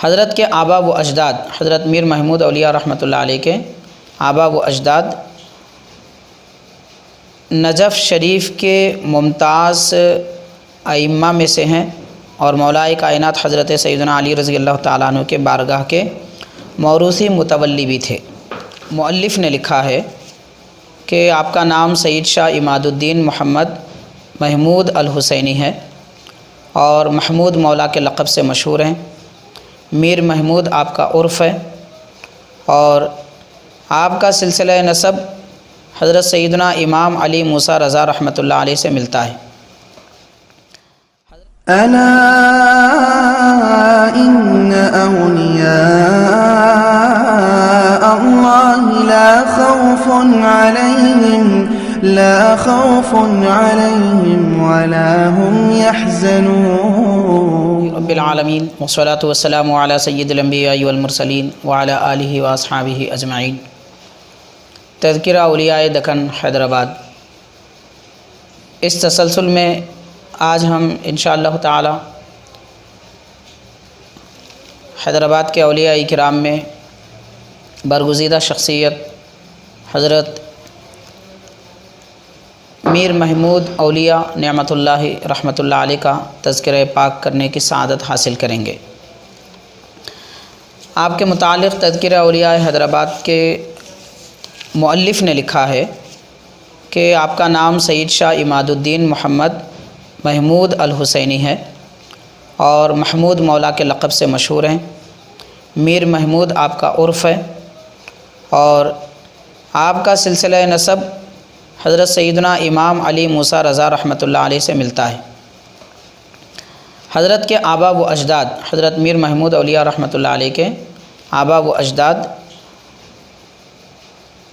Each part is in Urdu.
حضرت کے آبا و اجداد حضرت میر محمود اولیاء رحمۃ اللہ علیہ کے آبا و اجداد نجف شریف کے ممتاز ائمہ میں سے ہیں اور مولائے کائنات حضرت سیدنا علی رضی اللہ تعالیٰ عنہ کے بارگاہ کے موروثی متولی بھی تھے۔ مؤلف نے لکھا ہے کہ آپ کا نام سید شاہ عماد الدین محمد محمود الحسینی ہے اور محمود مولا کے لقب سے مشہور ہیں۔ میر محمود آپ کا عرف ہے اور آپ کا سلسلہ نسب حضرت سیدنا امام علی موسیٰ رضا رحمۃ اللہ علیہ سے ملتا ہے۔ الا ان اولیاء اللہ لا خوف علیہم ولا هم يحزنون۔ رب العالمین والصلاة والسلام علی سید الانبیاء والمرسلین وعلی آلہ واصحابہ اجمعین۔ تذکرہ اولیاء دکن حیدرآباد۔ اس تسلسل میں آج ہم انشاءاللہ تعالی حیدرآباد کے اولیاء کرام میں برگزیدہ شخصیت حضرت میر محمود اولیاء نعمت اللہ رحمۃ اللہ علیہ کا تذکرہ پاک کرنے کی سعادت حاصل کریں گے۔ آپ کے متعلق تذکرہ اولیاء حیدرآباد کے مؤلف نے لکھا ہے کہ آپ کا نام سید شاہ عماد الدین محمد محمود الحسینی ہے اور محمود مولا کے لقب سے مشہور ہیں۔ میر محمود آپ کا عرف ہے اور آپ کا سلسلہ نسب حضرت سیدنا امام علی موسیٰ رضا رحمۃ اللہ علیہ سے ملتا ہے۔ حضرت کے آبا و اجداد حضرت میر محمود اولیاء رحمۃ اللہ علیہ کے آبا و اجداد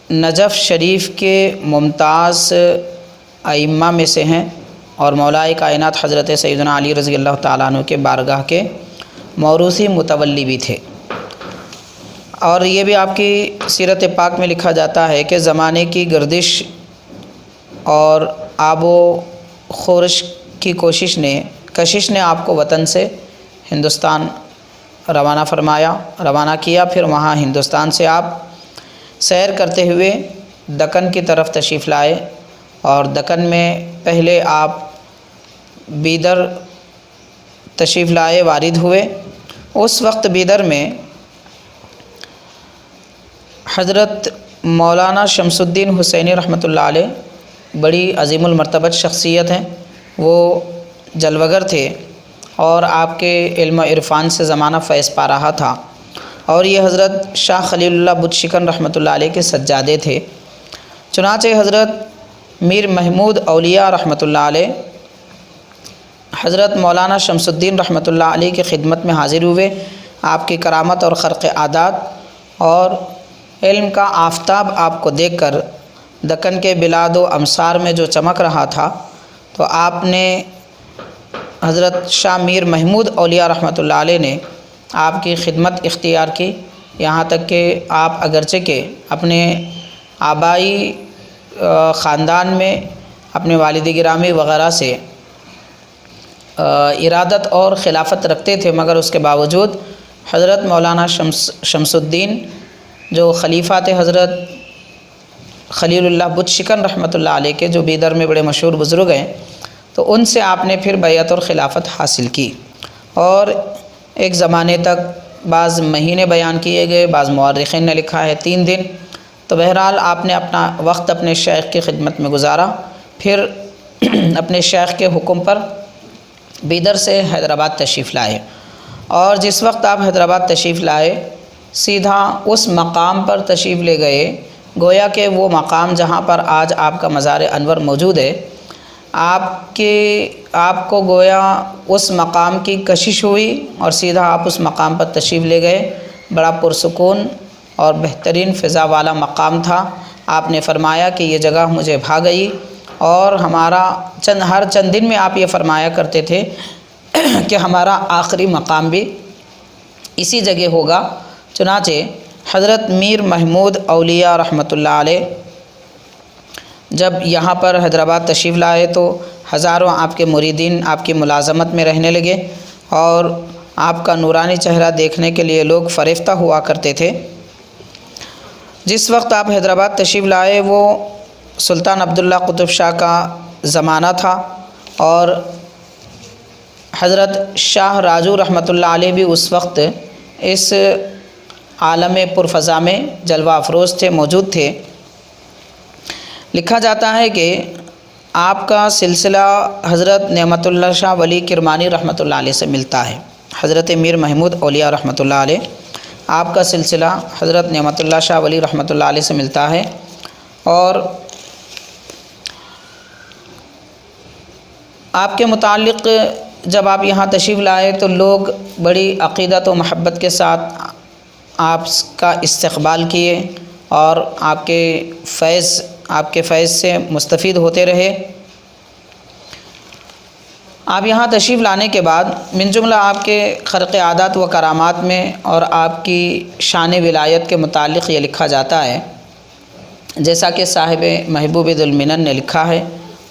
نجف شریف کے ممتاز ائمہ میں سے ہیں اور مولائے کائنات حضرت سیدنا علی رضی اللہ تعالیٰ عنہ کے بارگاہ کے موروثی متولی بھی تھے۔ اور یہ بھی آپ کی سیرت پاک میں لکھا جاتا ہے کہ زمانے کی گردش اور آب و خورش کی کشش نے آپ کو وطن سے ہندوستان روانہ کیا۔ پھر وہاں ہندوستان سے آپ سیر کرتے ہوئے دکن کی طرف تشریف لائے اور دکن میں پہلے آپ بیدر تشریف لائے وارد ہوئے۔ اس وقت بیدر میں حضرت مولانا شمس الدین حسینی رحمۃ اللہ علیہ بڑی عظیم المرتبت شخصیت ہیں، وہ جلوگر تھے اور آپ کے علم و عرفان سے زمانہ فیض پا رہا تھا، اور یہ حضرت شاہ خلیل اللہ بت شکن رحمۃ اللہ علیہ کے سجادے تھے۔ چنانچہ حضرت میر محمود اولیاء رحمۃ اللہ علیہ حضرت مولانا شمس الدین رحمۃ اللہ علیہ کی خدمت میں حاضر ہوئے۔ آپ کی کرامت اور خرق عادات اور علم کا آفتاب آپ کو دیکھ کر دکن کے بلاد و امصار میں جو چمک رہا تھا، تو آپ نے حضرت شاہ میر محمود اولیاء رحمۃ اللہ علیہ نے آپ کی خدمت اختیار کی، یہاں تک کہ آپ اگرچہ کہ اپنے آبائی خاندان میں اپنے والد گرامی وغیرہ سے ارادت اور خلافت رکھتے تھے، مگر اس کے باوجود حضرت مولانا شمس الدین جو خلیفہ تھے حضرت خلیل اللہ بت شکن رحمۃ اللہ علیہ کے، جو بیدر میں بڑے مشہور بزرگ ہیں، تو ان سے آپ نے پھر بیعت اور خلافت حاصل کی، اور ایک زمانے تک بعض مہینے بیان کیے گئے، بعض مورخین نے لکھا ہے 3 دن، تو بہرحال آپ نے اپنا وقت اپنے شیخ کی خدمت میں گزارا۔ پھر اپنے شیخ کے حکم پر بیدر سے حیدرآباد تشریف لائے، اور جس وقت آپ حیدرآباد تشریف لائے سیدھا اس مقام پر تشریف لے گئے، گویا کہ وہ مقام جہاں پر آج آپ کا مزار انور موجود ہے، آپ کو گویا اس مقام کی کشش ہوئی اور سیدھا آپ اس مقام پر تشریف لے گئے۔ بڑا پرسکون اور بہترین فضا والا مقام تھا۔ آپ نے فرمایا کہ یہ جگہ مجھے بھا گئی، اور ہمارا ہر چند دن میں آپ یہ فرمایا کرتے تھے کہ ہمارا آخری مقام بھی اسی جگہ ہوگا۔ چنانچہ حضرت میر محمود اولیاء رحمۃ اللہ علیہ جب یہاں پر حیدرآباد تشریف لائے تو ہزاروں آپ کے مریدین آپ کی ملازمت میں رہنے لگے، اور آپ کا نورانی چہرہ دیکھنے کے لیے لوگ فریفتہ ہوا کرتے تھے۔ جس وقت آپ حیدرآباد تشریف لائے وہ سلطان عبداللہ قطب شاہ کا زمانہ تھا، اور حضرت شاہ راجو رحمۃ اللہ علیہ بھی اس وقت اس عالم پرفضا میں جلوہ افروز تھے، موجود تھے۔ لکھا جاتا ہے کہ آپ کا سلسلہ حضرت نعمت اللہ شاہ ولی کرمانی رحمۃ اللہ علیہ سے ملتا ہے۔ حضرت میر محمود اولیاء رحمۃ اللہ علیہ، آپ کا سلسلہ حضرت نعمت اللہ شاہ ولی رحمۃ اللہ علیہ سے ملتا ہے، اور آپ کے متعلق جب آپ یہاں تشریف لائے تو لوگ بڑی عقیدت و محبت کے ساتھ آپ کا استقبال کیے، اور آپ کے فیض سے مستفید ہوتے رہے۔ آپ یہاں تشریف لانے کے بعد من جملہ آپ کے خرق عادات و کرامات میں اور آپ کی شان ولایت کے متعلق یہ لکھا جاتا ہے، جیسا کہ صاحب محبوب ذو المنن نے لکھا ہے،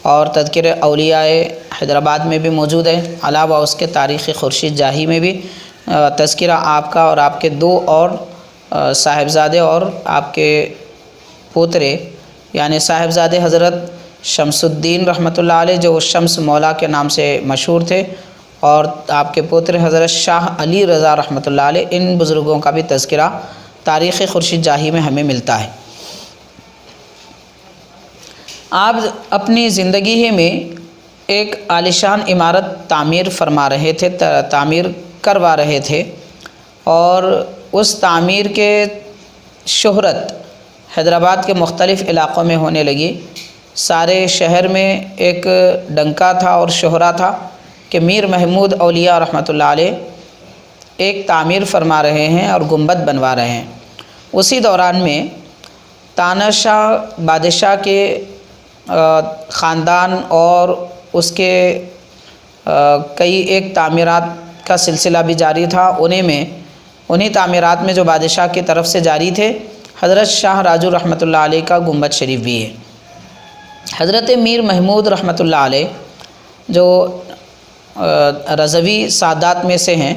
اور تذکرہ اولیاء حیدرآباد میں بھی موجود ہے، علاوہ اس کے تاریخ خورشید جاہی میں بھی تذکرہ آپ کا اور آپ کے دو اور صاحبزادے اور آپ کے پوترے، یعنی صاحبزادے حضرت شمس الدین رحمۃ اللہ علیہ جو شمس مولا کے نام سے مشہور تھے، اور آپ کے پوترے حضرت شاہ علی رضا رحمۃ اللہ علیہ، ان بزرگوں کا بھی تذکرہ تاریخ خورشید جاہی میں ہمیں ملتا ہے۔ آپ اپنی زندگی ہی میں ایک عالیشان عمارت تعمیر کروا رہے تھے، اور اس تعمیر کے شہرت حیدرآباد کے مختلف علاقوں میں ہونے لگی۔ سارے شہر میں ایک ڈنکا تھا اور شہرہ تھا کہ میر محمود اولیاء رحمۃ اللہ علیہ ایک تعمیر فرما رہے ہیں اور گنبد بنوا رہے ہیں۔ اسی دوران میں تاناشاہ بادشاہ کے خاندان اور اس کے کئی ایک تعمیرات کا سلسلہ بھی جاری تھا، انہی تعمیرات میں جو بادشاہ کی طرف سے جاری تھے، حضرت شاہ راجو رحمۃ اللہ علیہ کا گنبد شریف بھی ہے۔ حضرت میر محمود رحمۃ اللہ علیہ جو رضوی سادات میں سے ہیں،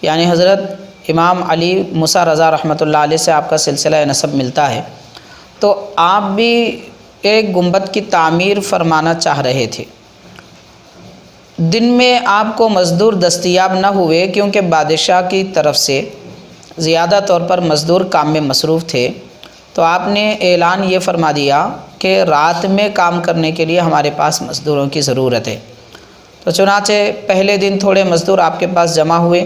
یعنی حضرت امام علی موسیٰ رضا رحمۃ اللہ علیہ سے آپ کا سلسلہ نسب ملتا ہے، تو آپ بھی ایک گنبد کی تعمیر فرمانا چاہ رہے تھے۔ دن میں آپ کو مزدور دستیاب نہ ہوئے، کیونکہ بادشاہ کی طرف سے زیادہ طور پر مزدور کام میں مصروف تھے، تو آپ نے اعلان یہ فرما دیا کہ رات میں کام کرنے کے لیے ہمارے پاس مزدوروں کی ضرورت ہے۔ تو چنانچہ پہلے دن تھوڑے مزدور آپ کے پاس جمع ہوئے،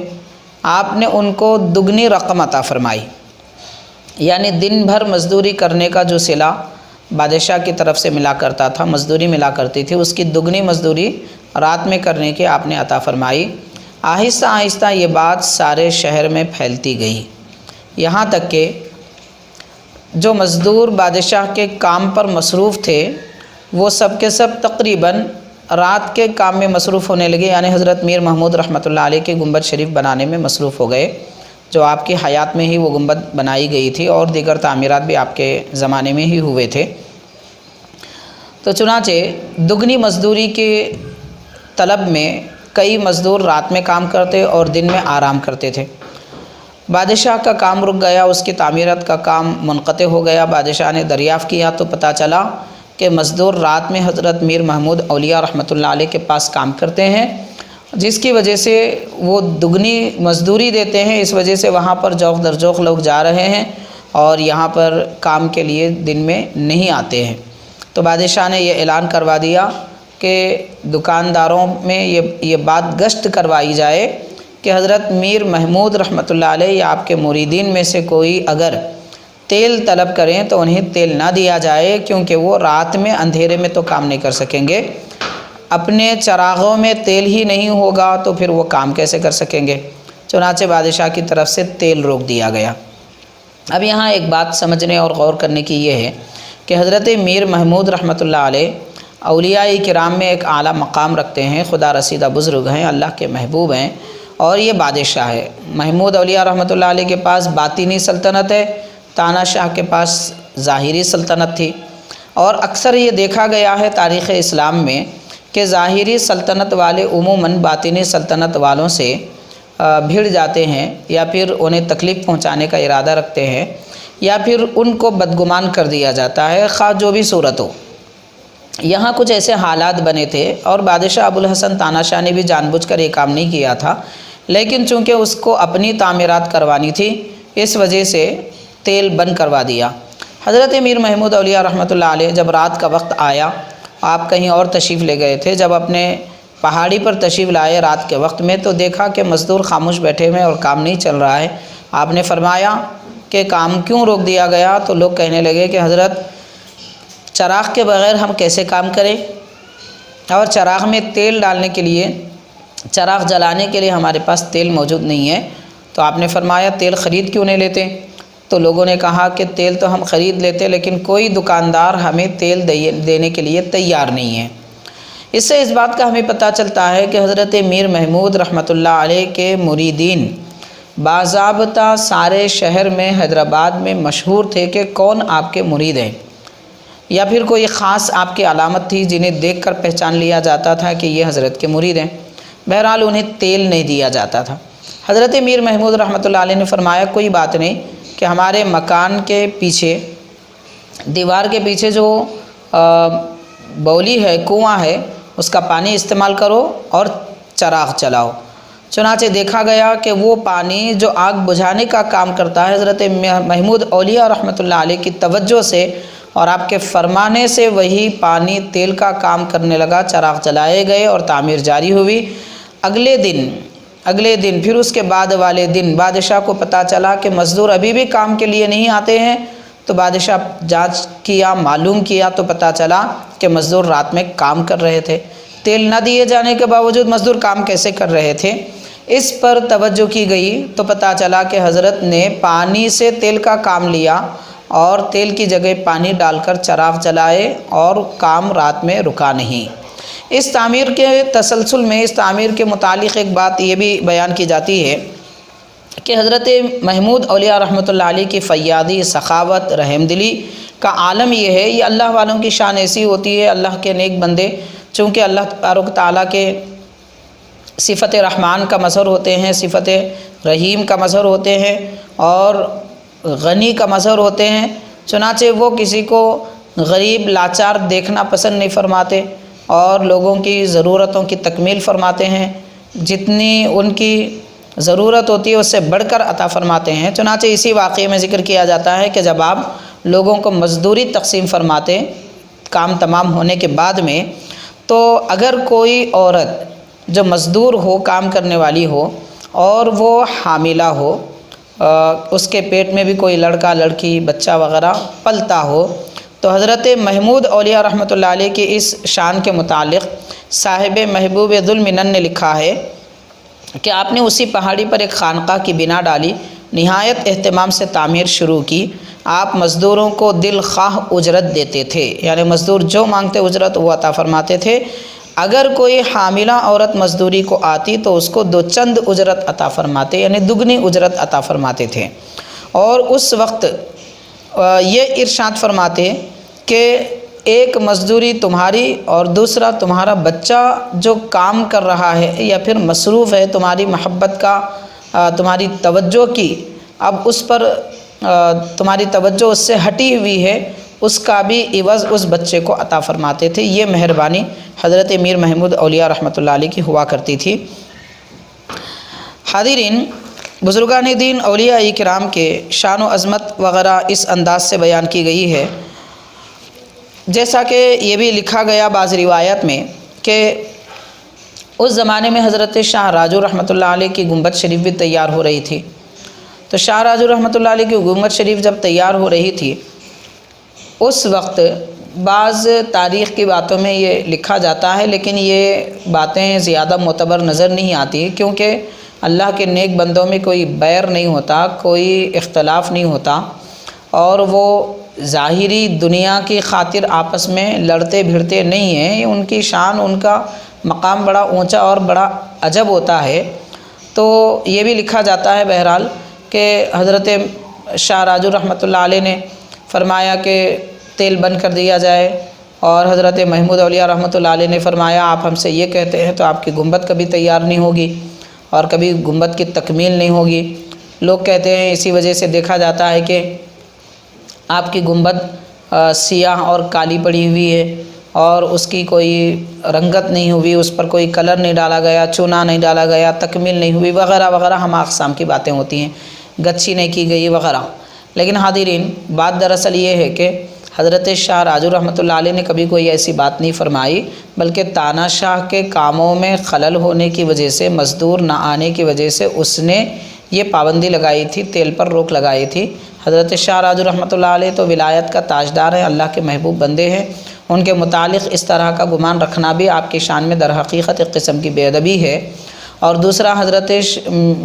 آپ نے ان کو دگنی رقم عطا فرمائی، یعنی دن بھر مزدوری کرنے کا جو صلہ بادشاہ کی طرف سے ملا کرتا تھا، مزدوری ملا کرتی تھی، اس کی دگنی مزدوری رات میں کرنے کی آپ نے عطا فرمائی۔ آہستہ آہستہ یہ بات سارے شہر میں پھیلتی گئی، یہاں تک کہ جو مزدور بادشاہ کے کام پر مصروف تھے وہ سب کے سب تقریباً رات کے کام میں مصروف ہونے لگے، یعنی حضرت میر محمود رحمۃ اللہ علیہ کے گنبد شریف بنانے میں مصروف ہو گئے، جو آپ کی حیات میں ہی وہ گنبد بنائی گئی تھی، اور دیگر تعمیرات بھی آپ کے زمانے میں ہی ہوئے تھے۔ تو چنانچہ دگنی مزدوری کے طلب میں کئی مزدور رات میں کام کرتے اور دن میں آرام کرتے تھے۔ بادشاہ کا کام رک گیا، اس کی تعمیرات کا کام منقطع ہو گیا۔ بادشاہ نے دریافت کیا تو پتہ چلا کہ مزدور رات میں حضرت میر محمود اولیاء رحمۃ اللہ علیہ کے پاس کام کرتے ہیں، جس کی وجہ سے وہ دگنی مزدوری دیتے ہیں، اس وجہ سے وہاں پر جوق در جوق لوگ جا رہے ہیں اور یہاں پر کام کے لیے دن میں نہیں آتے ہیں۔ تو بادشاہ نے یہ اعلان کروا دیا کہ دکانداروں میں یہ بات گشت کروائی جائے کہ حضرت میر محمود رحمۃ اللہ علیہ یا آپ کے مریدین میں سے کوئی اگر تیل طلب کریں تو انہیں تیل نہ دیا جائے، کیونکہ وہ رات میں اندھیرے میں تو کام نہیں کر سکیں گے، اپنے چراغوں میں تیل ہی نہیں ہوگا تو پھر وہ کام کیسے کر سکیں گے۔ چنانچہ بادشاہ کی طرف سے تیل روک دیا گیا۔ اب یہاں ایک بات سمجھنے اور غور کرنے کی یہ ہے کہ حضرت میر محمود رحمۃ اللہ علیہ اولیاء کرام میں ایک اعلیٰ مقام رکھتے ہیں، خدا رسیدہ بزرگ ہیں، اللہ کے محبوب ہیں، اور یہ بادشاہ ہے۔ محمود اولیاء رحمۃ اللہ علیہ کے پاس باطنی سلطنت ہے، تانا شاہ کے پاس ظاہری سلطنت تھی، اور اکثر یہ دیکھا گیا ہے تاریخ اسلام میں کہ ظاہری سلطنت والے عموماً باطنی سلطنت والوں سے بھیڑ جاتے ہیں یا پھر انہیں تکلیف پہنچانے کا ارادہ رکھتے ہیں یا پھر ان کو بدگمان کر دیا جاتا ہے، خواہ جو بھی صورت ہو۔ یہاں کچھ ایسے حالات بنے تھے اور بادشاہ ابوالحسن تاناشاہ نے بھی جان بوجھ کر یہ کام نہیں کیا تھا، لیکن چونکہ اس کو اپنی تعمیرات کروانی تھی اس وجہ سے تیل بند کروا دیا۔ حضرت میر محمود اولیاء رحمۃ اللہ علیہ جب رات کا وقت آیا، آپ کہیں اور تشریف لے گئے تھے، جب اپنے پہاڑی پر تشریف لائے رات کے وقت میں تو دیکھا کہ مزدور خاموش بیٹھے ہوئے اور کام نہیں چل رہا ہے۔ آپ نے فرمایا کہ کام کیوں روک دیا گیا؟ تو لوگ کہنے لگے کہ حضرت چراغ کے بغیر ہم کیسے کام کریں، اور چراغ میں تیل ڈالنے کے لیے، چراغ جلانے کے لیے ہمارے پاس تیل موجود نہیں ہے۔ تو آپ نے فرمایا تیل خرید کیوں نہیں لیتے؟ تو لوگوں نے کہا کہ تیل تو ہم خرید لیتے لیکن کوئی دکاندار ہمیں تیل دینے کے لیے تیار نہیں ہے۔ اس سے اس بات کا ہمیں پتہ چلتا ہے کہ حضرت میر محمود رحمۃ اللہ علیہ کے مریدین باضابطہ سارے شہر میں حیدرآباد میں مشہور تھے کہ کون آپ کے مرید ہیں، یا پھر کوئی خاص آپ کی علامت تھی جنہیں دیکھ کر پہچان لیا جاتا تھا کہ یہ حضرت کے مرید ہیں۔ بہرحال انہیں تیل نہیں دیا جاتا تھا۔ حضرت میر محمود رحمۃ اللہ علیہ نے فرمایا کوئی بات نہیں کہ ہمارے مکان کے پیچھے، دیوار کے پیچھے جو بولی ہے، کنواں ہے، اس کا پانی استعمال کرو اور چراغ چلاؤ۔ چنانچہ دیکھا گیا کہ وہ پانی جو آگ بجھانے کا کام کرتا ہے، حضرت محمود اولیاء رحمۃ اللہ علیہ کی توجہ سے اور آپ کے فرمانے سے وہی پانی تیل کا کام کرنے لگا، چراغ جلائے گئے اور تعمیر جاری ہوئی۔ اگلے دن پھر اس کے بعد والے دن بادشاہ کو پتہ چلا کہ مزدور ابھی بھی کام کے لیے نہیں آتے ہیں، تو بادشاہ جانچ کیا، معلوم کیا تو پتہ چلا کہ مزدور رات میں کام کر رہے تھے۔ تیل نہ دیے جانے کے باوجود مزدور کام کیسے کر رہے تھے، اس پر توجہ کی گئی تو پتہ چلا کہ حضرت نے پانی سے تیل کا کام لیا اور تیل کی جگہ پانی ڈال کر چراغ جلائے اور کام رات میں رکا نہیں۔ اس تعمیر کے تسلسل میں، اس تعمیر کے متعلق ایک بات یہ بھی بیان کی جاتی ہے کہ حضرت محمود اولیاء رحمۃ اللہ علیہ کی فیاضی، سخاوت، رحم دلی کا عالم یہ ہے، یہ اللہ والوں کی شان ایسی ہوتی ہے، اللہ کے نیک بندے چونکہ اللہ تبارک تعالیٰ کے صفت رحمان کا مظہر ہوتے ہیں، صفت رحیم کا مظہر ہوتے ہیں اور غنی کا مظہر ہوتے ہیں، چنانچہ وہ کسی کو غریب لاچار دیکھنا پسند نہیں فرماتے اور لوگوں کی ضرورتوں کی تکمیل فرماتے ہیں، جتنی ان کی ضرورت ہوتی ہے اس سے بڑھ کر عطا فرماتے ہیں۔ چنانچہ اسی واقعے میں ذکر کیا جاتا ہے کہ جب آپ لوگوں کو مزدوری تقسیم فرماتے کام تمام ہونے کے بعد میں، تو اگر کوئی عورت جو مزدور ہو، کام کرنے والی ہو اور وہ حاملہ ہو، اس کے پیٹ میں بھی کوئی لڑکا لڑکی بچہ وغیرہ پلتا ہو، تو حضرت محمود اولیاء رحمۃ اللہ علیہ کی اس شان کے متعلق صاحب محبوب ذوالمنن نے لکھا ہے کہ آپ نے اسی پہاڑی پر ایک خانقاہ کی بنا ڈالی، نہایت اہتمام سے تعمیر شروع کی۔ آپ مزدوروں کو دل خواہ اجرت دیتے تھے، یعنی مزدور جو مانگتے اجرت وہ عطا فرماتے تھے۔ اگر کوئی حاملہ عورت مزدوری کو آتی تو اس کو 2 چند اجرت عطا فرماتے، یعنی دگنی اجرت عطا فرماتے تھے، اور اس وقت یہ ارشاد فرماتے کہ ایک مزدوری تمہاری اور دوسرا تمہارا بچہ جو کام کر رہا ہے یا پھر مصروف ہے تمہاری محبت کا، تمہاری توجہ کی، اب اس پر تمہاری توجہ اس سے ہٹی ہوئی ہے، اس کا بھی عوض اس بچے کو عطا فرماتے تھے۔ یہ مہربانی حضرت میر محمود اولیاء رحمۃ اللہ علیہ کی ہوا کرتی تھی۔ حاضرین، بزرگان دین اولیاء کرام کے شان و عظمت وغیرہ اس انداز سے بیان کی گئی ہے، جیسا کہ یہ بھی لکھا گیا بعض روایت میں کہ اس زمانے میں حضرت شاہ راجو رحمۃ اللہ علیہ کی گنبد شریف بھی تیار ہو رہی تھی۔ تو شاہ راجو رحمۃ اللہ علیہ کی گنبد شریف جب تیار ہو رہی تھی، اس وقت بعض تاریخ کی باتوں میں یہ لکھا جاتا ہے، لیکن یہ باتیں زیادہ معتبر نظر نہیں آتی، کیونکہ اللہ کے نیک بندوں میں کوئی بیر نہیں ہوتا، کوئی اختلاف نہیں ہوتا، اور وہ ظاہری دنیا کی خاطر آپس میں لڑتے بھیڑتے نہیں ہیں۔ ان کی شان، ان کا مقام بڑا اونچا اور بڑا عجب ہوتا ہے۔ تو یہ بھی لکھا جاتا ہے بہرحال کہ حضرت شاہ راجو رحمۃ اللہ علیہ نے فرمایا کہ تیل بند کر دیا جائے، اور حضرت محمود اولیاء رحمۃ اللہ علیہ نے فرمایا آپ ہم سے یہ کہتے ہیں تو آپ کی گنبد کبھی تیار نہیں ہوگی۔ اور کبھی گنبد کی تکمیل نہیں ہوگی۔ لوگ کہتے ہیں اسی وجہ سے دیکھا جاتا ہے کہ آپ کی گنبد سیاہ اور کالی پڑی ہوئی ہے اور اس کی کوئی رنگت نہیں ہوئی، اس پر کوئی کلر نہیں ڈالا گیا، چونا نہیں ڈالا گیا، تکمیل نہیں ہوئی، وغیرہ وغیرہ ہم اقسام کی باتیں ہوتی ہیں، گچھی نہیں کی گئی وغیرہ۔ لیکن حاضرین، بات دراصل یہ ہے کہ حضرت شاہ راجو رحمۃ اللہ علیہ نے کبھی کوئی ایسی بات نہیں فرمائی، بلکہ تانا شاہ کے کاموں میں خلل ہونے کی وجہ سے، مزدور نہ آنے کی وجہ سے اس نے یہ پابندی لگائی تھی، تیل پر روک لگائی تھی۔ حضرت شاہ راجو رحمۃ اللہ علیہ تو ولایت کا تاجدار ہیں، اللہ کے محبوب بندے ہیں، ان کے متعلق اس طرح کا گمان رکھنا بھی آپ کی شان میں در حقیقت ایک قسم کی بے ادبی ہے۔ اور دوسرا، حضرت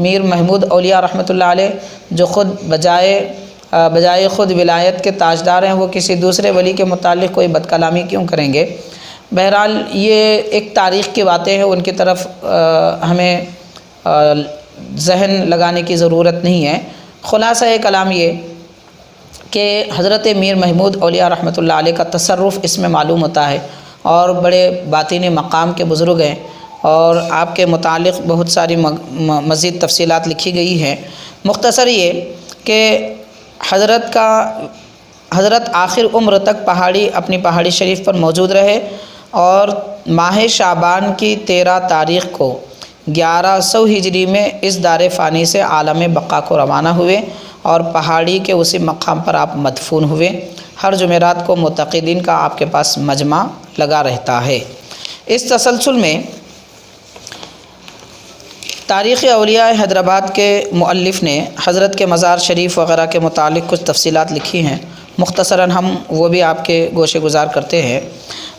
میر محمود اولیاء رحمۃ اللہ علیہ جو خود بجائے خود ولایت کے تاجدار ہیں، وہ کسی دوسرے ولی کے متعلق کوئی بد کلامی کیوں کریں گے؟ بہرحال یہ ایک تاریخ کی باتیں ہیں، ان کی طرف ہمیں ذہن لگانے کی ضرورت نہیں ہے۔ خلاصہ کلام یہ کہ حضرت میر محمود اولیاء رحمۃ اللہ علیہ کا تصرف اس میں معلوم ہوتا ہے، اور بڑے باطنی مقام کے بزرگ ہیں، اور آپ کے متعلق بہت ساری مزید تفصیلات لکھی گئی ہیں۔ مختصر یہ کہ حضرت آخر عمر تک اپنی پہاڑی شریف پر موجود رہے، اور ماہ شعبان کی 13 تاریخ کو 1100 ہجری میں اس دار فانی سے عالم بقا کو روانہ ہوئے، اور پہاڑی کے اسی مقام پر آپ مدفون ہوئے۔ ہر جمعرات کو معتقدین کا آپ کے پاس مجمع لگا رہتا ہے۔ اس تسلسل میں تاریخ اولیاء حیدرآباد کے مؤلف نے حضرت کے مزار شریف وغیرہ کے متعلق کچھ تفصیلات لکھی ہیں، مختصراً ہم وہ بھی آپ کے گوشے گزار کرتے ہیں۔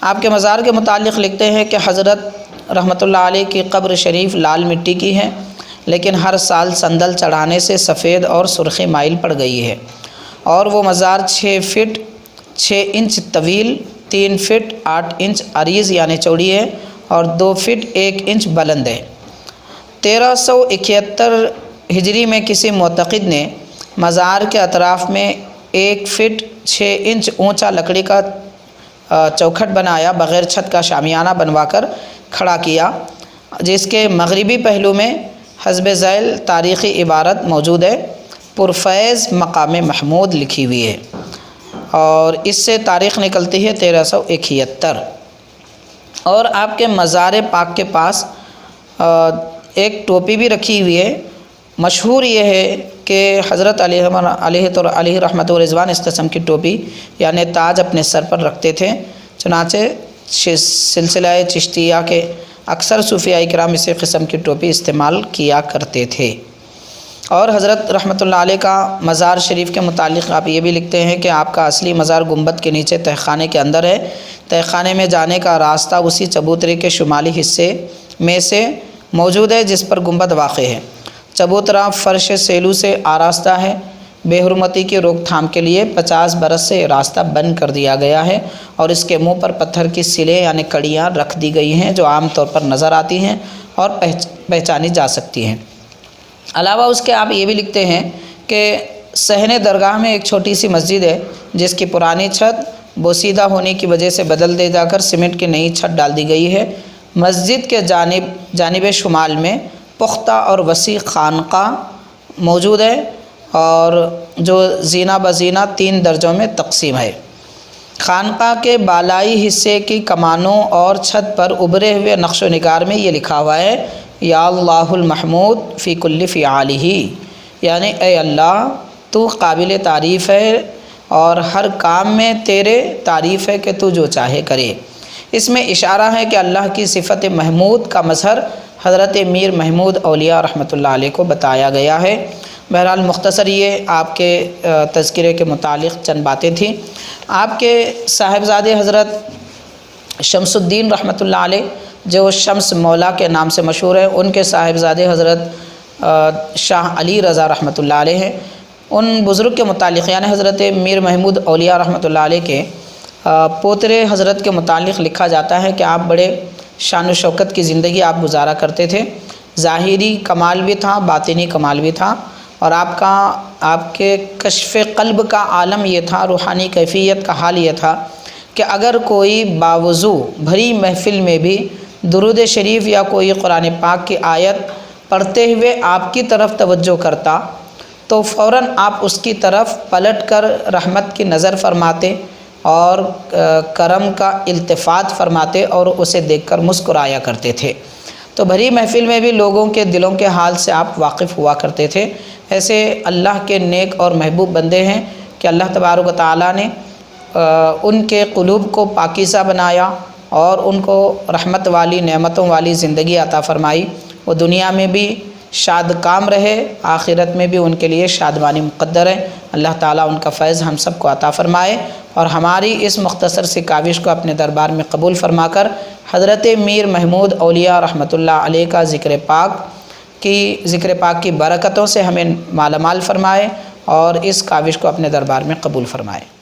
آپ کے مزار کے متعلق لکھتے ہیں کہ حضرت رحمۃ اللہ علیہ کی قبر شریف لال مٹی کی ہے، لیکن ہر سال صندل چڑھانے سے سفید اور سرخی مائل پڑ گئی ہے، اور وہ مزار 6 فٹ 6 انچ طویل، 3 فٹ 8 انچ عریض یعنی چوڑی ہے، اور 2 فٹ 1 انچ بلند ہے۔ 1371 ہجری میں کسی معتقد نے مزار کے اطراف میں 1 فٹ 6 انچ اونچا لکڑی کا چوکھٹ بنایا، بغیر چھت کا شامیانہ بنوا کر کھڑا کیا، جس کے مغربی پہلو میں حسب ذیل تاریخی عبارت موجود ہے، پرفیض مقام محمود لکھی ہوئی ہے، اور اس سے تاریخ نکلتی ہے 1371۔ اور آپ کے مزار پاک کے پاس ایک ٹوپی بھی رکھی ہوئی ہے۔ مشہور یہ ہے کہ حضرت علیہ رحمت و رضوان اس قسم کی ٹوپی یعنی تاج اپنے سر پر رکھتے تھے، چنانچہ سلسلہ چشتیہ کے اکثر صوفیاء کرام اسی قسم کی ٹوپی استعمال کیا کرتے تھے۔ اور حضرت رحمۃ اللہ علیہ کا مزار شریف کے متعلق آپ یہ بھی لکھتے ہیں کہ آپ کا اصلی مزار گنبد کے نیچے تہہ خانے کے اندر ہے۔ تہہ خانے میں جانے کا راستہ اسی چبوترے کے شمالی حصے میں سے موجود ہے جس پر گنبد واقع ہے۔ چبوترا فرش سیلو سے آراستہ ہے۔ بے حرمتی کی روک تھام کے لیے 50 برس سے یہ راستہ بند کر دیا گیا ہے، اور اس کے منہ پر پتھر کی سلیں یعنی کڑیاں رکھ دی گئی ہیں جو عام طور پر نظر آتی ہیں اور پہچانی جا سکتی ہیں۔ علاوہ اس کے آپ یہ بھی لکھتے ہیں کہ صحن درگاہ میں ایک چھوٹی سی مسجد ہے جس کی پرانی چھت بوسیدہ ہونے کی وجہ سے بدل دے جا کر سیمنٹ کی نئی چھت ڈال دی گئی ہے۔ مسجد کے جانب شمال میں پختہ اور وسیع خانقاہ موجود ہے، اور جو زینہ بزینہ 3 درجوں میں تقسیم ہے۔ خانقاہ کے بالائی حصے کی کمانوں اور چھت پر ابھرے ہوئے نقش و نگار میں یہ لکھا ہوا ہے، یا اللہ المحمود فی کل فعالہ، یعنی اے اللہ تو قابل تعریف ہے اور ہر کام میں تیرے تعریف ہے کہ تو جو چاہے کرے۔ اس میں اشارہ ہے کہ اللہ کی صفت محمود کا مظہر حضرت میر محمود اولیاء رحمۃ اللہ علیہ کو بتایا گیا ہے۔ بہرحال مختصر یہ آپ کے تذکرے کے متعلق چند باتیں تھیں۔ آپ کے صاحبزادے حضرت شمس الدین رحمۃ اللہ علیہ جو شمس مولا کے نام سے مشہور ہے، ان کے صاحبزادے حضرت شاہ علی رضا رحمۃ اللہ علیہ ہیں۔ ان بزرگ کے متعلق یعنی حضرت میر محمود اولیاء رحمۃ اللہ علیہ کے پوترے حضرت کے متعلق لکھا جاتا ہے کہ آپ بڑے شان و شوکت کی زندگی آپ گزارا کرتے تھے۔ ظاہری کمال بھی تھا، باطنی کمال بھی تھا، اور آپ کے کشف قلب کا عالم یہ تھا، روحانی کیفیت کا حال یہ تھا کہ اگر کوئی باوضو بھری محفل میں بھی درود شریف یا کوئی قرآن پاک کی آیت پڑھتے ہوئے آپ کی طرف توجہ کرتا تو فوراً آپ اس کی طرف پلٹ کر رحمت کی نظر فرماتے اور کرم کا التفات فرماتے اور اسے دیکھ کر مسکرایا کرتے تھے۔ تو بھری محفل میں بھی لوگوں کے دلوں کے حال سے آپ واقف ہوا کرتے تھے۔ ایسے اللہ کے نیک اور محبوب بندے ہیں کہ اللہ تبارک و تعالیٰ نے ان کے قلوب کو پاکیزہ بنایا اور ان کو رحمت والی نعمتوں والی زندگی عطا فرمائی۔ وہ دنیا میں بھی شاد کام رہے، آخرت میں بھی ان کے لیے شادمانی مقدر ہے۔ اللہ تعالیٰ ان کا فیض ہم سب کو عطا فرمائے اور ہماری اس مختصر سی کاوش کو اپنے دربار میں قبول فرما کر حضرت میر محمود اولیاء رحمۃ اللہ علیہ کا ذکر پاک کی برکتوں سے ہمیں مالا مال فرمائے اور اس کاوش کو اپنے دربار میں قبول فرمائے۔